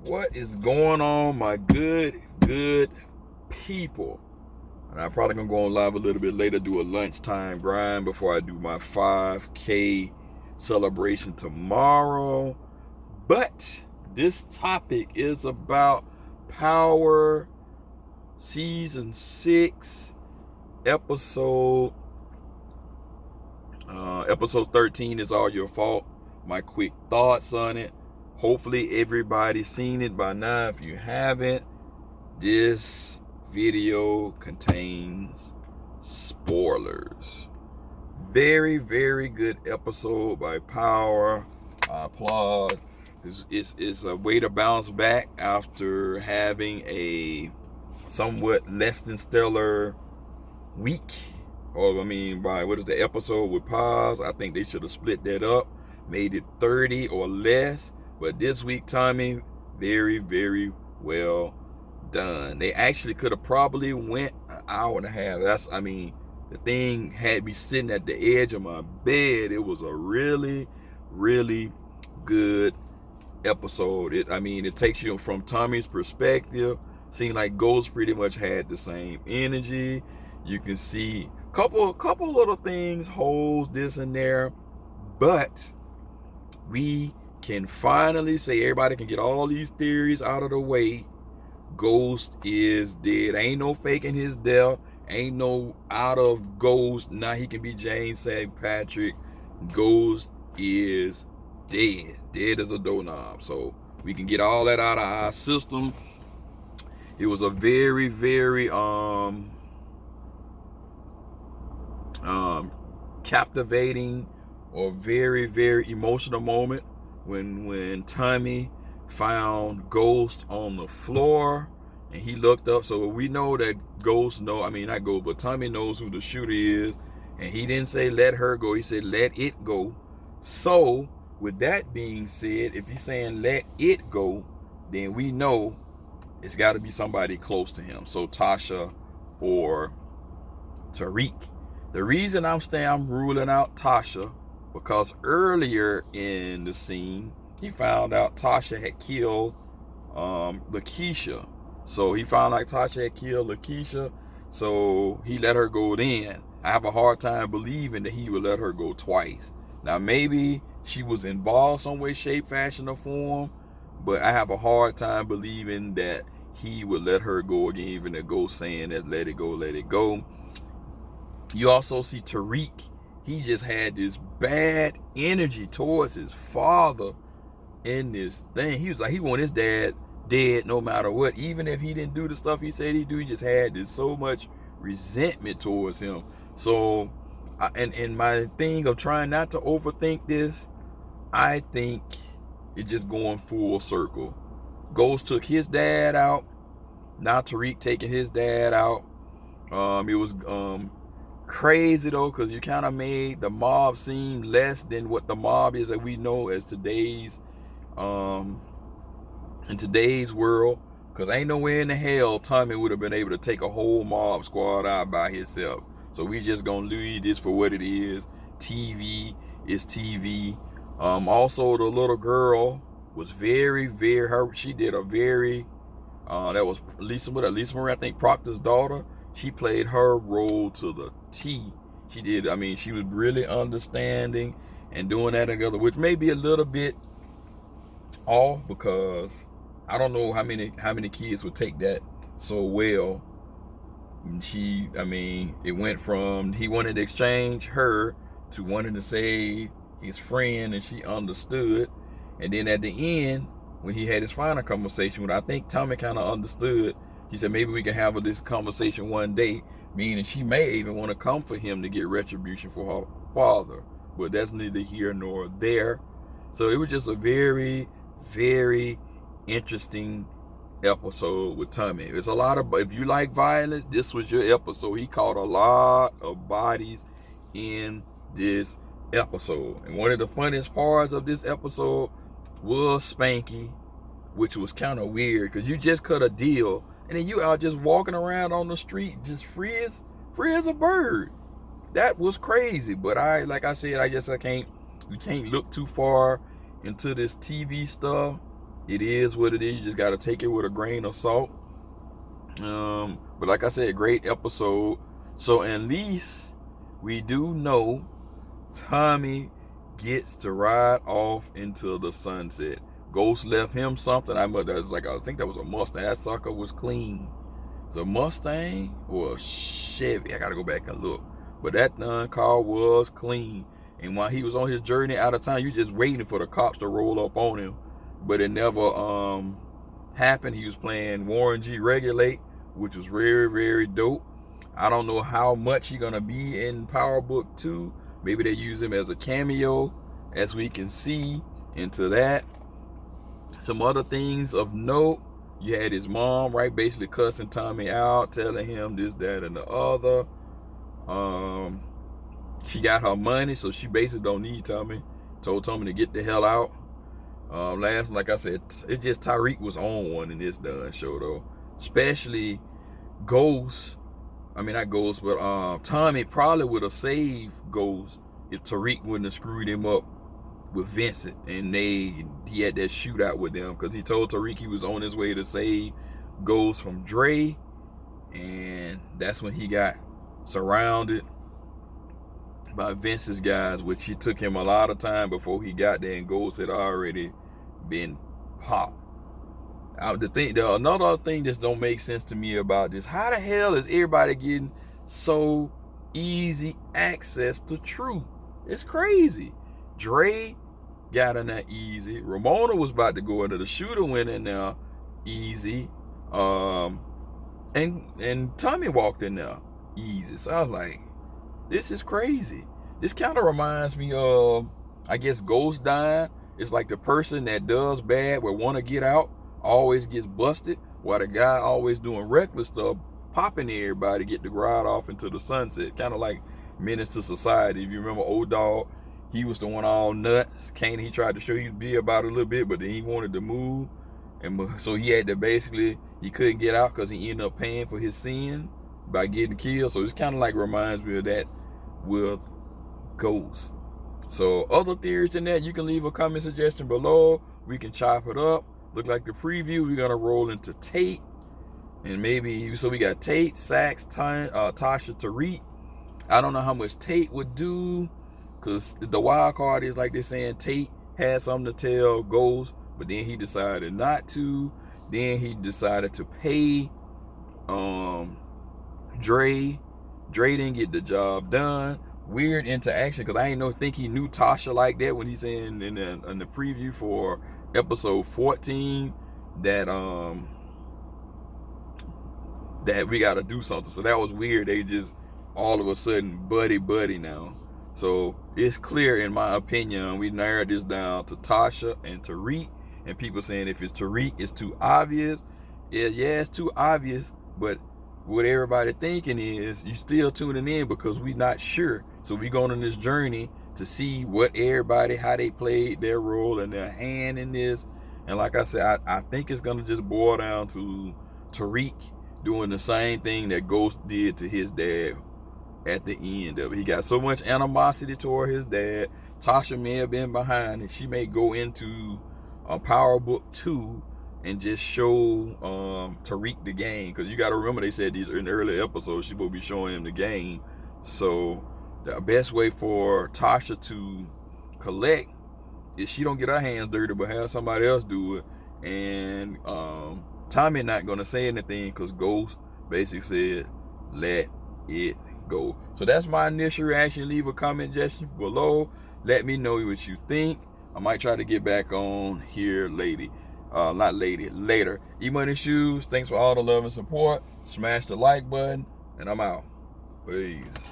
What is going on, my good people? And I'm probably gonna go on live a little bit later, do a lunchtime grind before I do my 5K celebration tomorrow. But this topic is about Power Season 6, episode 13 is All Your Fault. My quick thoughts on it. Hopefully everybody's seen it by now. If you haven't, this video contains spoilers. Very, very good episode by Power. I applaud. It's a way to bounce back after having a somewhat less than stellar week. What is the episode with pause? I think they should have split that up, made it 30 or less. But this week, Tommy, very, very well done. They actually could have probably went an hour and a half. The thing had me sitting at the edge of my bed. It was a really, really good episode. It takes you from Tommy's perspective. Seemed like Ghost pretty much had the same energy. You can see couple little things, holes, this and there, but we can finally say, everybody can get all these theories out of the way. Ghost is dead. Ain't no faking his death. Ain't no out of Ghost. Now he can be Jane St. Patrick. Ghost is dead. Dead as a doorknob. So we can get all that out of our system. It was a very, very captivating or very, very emotional moment when Tommy found Ghost on the floor and he looked up. So we know that Tommy knows who the shooter is, and he didn't say let her go, he said let it go. So with that being said, if he's saying let it go, then we know it's got to be somebody close to him. So Tasha or Tariq. The reason I'm ruling out Tasha, because earlier in the scene, he found out Tasha had killed Lakeisha. So he found out Tasha had killed Lakeisha, so he let her go then. I have a hard time believing that he would let her go twice. Now, maybe she was involved some way, shape, fashion, or form, but I have a hard time believing that he would let her go again, even the ghost saying that let it go, let it go. You also see Tariq. He just had this bad energy towards his father in this thing. He was like, he wanted his dad dead no matter what. Even if he didn't do the stuff he said he'd do, he just had this so much resentment towards him. So, and my thing of trying not to overthink this, I think it's just going full circle. Ghost took his dad out. Now Tariq taking his dad out. It was crazy though, because you kind of made the mob seem less than what the mob is that we know as today's in today's world, because ain't nowhere in the hell Tommy would have been able to take a whole mob squad out by himself. So we just gonna leave this for what it is. TV is TV. Also, the little girl was very, very, she did a very that was Lisa Marie, I think Proctor's daughter. She played her role to the T. She did. She was really understanding and doing that together, which may be a little bit off, because I don't know how many kids would take that so well. It went from he wanted to exchange her to wanting to save his friend, and she understood. And then at the end, when he had his final conversation with, I think Tommy kind of understood. He said, maybe we can have this conversation one day, meaning she may even want to come for him to get retribution for her father. But that's neither here nor there. So it was just a very, very interesting episode with Tommy. It's a lot of, if you like violence, this was your episode. He caught a lot of bodies in this episode. And one of the funniest parts of this episode was Spanky, which was kind of weird, because you just cut a deal and then you out just walking around on the street just free as a bird. That was crazy. But you can't look too far into this TV stuff. It is what it is. You just got to take it with a grain of salt. But like I said, great episode. So at least we do know Tommy gets to ride off into the sunset. Ghost left him something. I think that was a Mustang. That sucker was clean. It's a Mustang or a Chevy. I gotta go back and look. But that car was clean. And while he was on his journey out of town, you just waiting for the cops to roll up on him. But it never happened. He was playing Warren G Regulate, which was very, very dope. I don't know how much he's gonna be in Power Book 2. Maybe they use him as a cameo, as we can see into that. Some other things of note. You had his mom, right, basically cussing Tommy out, telling him this, that, and the other. She got her money, so she basically don't need Tommy. Told Tommy to get the hell out. Last, like I said, it's just Tariq was on one in this done show though. Especially Ghost. I mean, not Ghost, but Tommy probably would have saved Ghost if Tariq wouldn't have screwed him up with Vincent and he had that shootout with them, because he told Tariq he was on his way to save Ghost from Dre, and that's when he got surrounded by Vince's guys, which it took him a lot of time before he got there, and Ghost had already been popped. Another thing that don't make sense to me about this: how the hell is everybody getting so easy access to Truth? It's crazy. Dre got in there easy. Ramona was about to go into the shooter, went in there easy. And Tommy walked in there easy. So I was like, this is crazy. This kind of reminds me of, I guess, Ghost dying. It's like the person that does bad but want to get out always gets busted, while the guy always doing reckless stuff, popping everybody, get to ride off into the sunset. Kind of like Menace to Society. If you remember Old Dog, he was the one all nuts. Kane, he tried to show you be about it a little bit, but then he wanted to move. And so he had to he couldn't get out because he ended up paying for his sin by getting killed. So it's kind of like reminds me of that with Ghost. So other theories than that, you can leave a comment suggestion below. We can chop it up. Look like the preview, we're going to roll into Tate. And maybe, so we got Tate, Sax, Tasha, Tariq. I don't know how much Tate would do, because the wild card is like they're saying Tate had something to tell Ghost, but then he decided not to. Then he decided to pay Dre. Dre didn't get the job done. Weird interaction, because I ain't think he knew Tasha like that when he's in the preview for episode 14 that we got to do something. So that was weird. They just all of a sudden buddy now. So it's clear, in my opinion, we narrowed this down to Tasha and Tariq, and people saying if it's Tariq, it's too obvious. Yeah, it's too obvious, but what everybody thinking is you still tuning in because we not sure. So we going on this journey to see what everybody, how they played their role and their hand in this. And like I said, I think it's going to just boil down to Tariq doing the same thing that Ghost did to his dad at the end of it. He got so much animosity toward his dad. Tasha may have been behind, and she may go into Power Book 2 and just show Tariq the game. Because you got to remember, they said these in the early episodes, she will be showing him the game. So the best way for Tasha to collect is she don't get her hands dirty, but have somebody else do it. And Tommy not going to say anything because Ghost basically said, let it go. So that's my initial reaction. Leave a comment just below. Let me know what you think. I might try to get back on here later. Emoneyshoes, thanks for all the love and support. Smash the like button, and I'm out. Peace.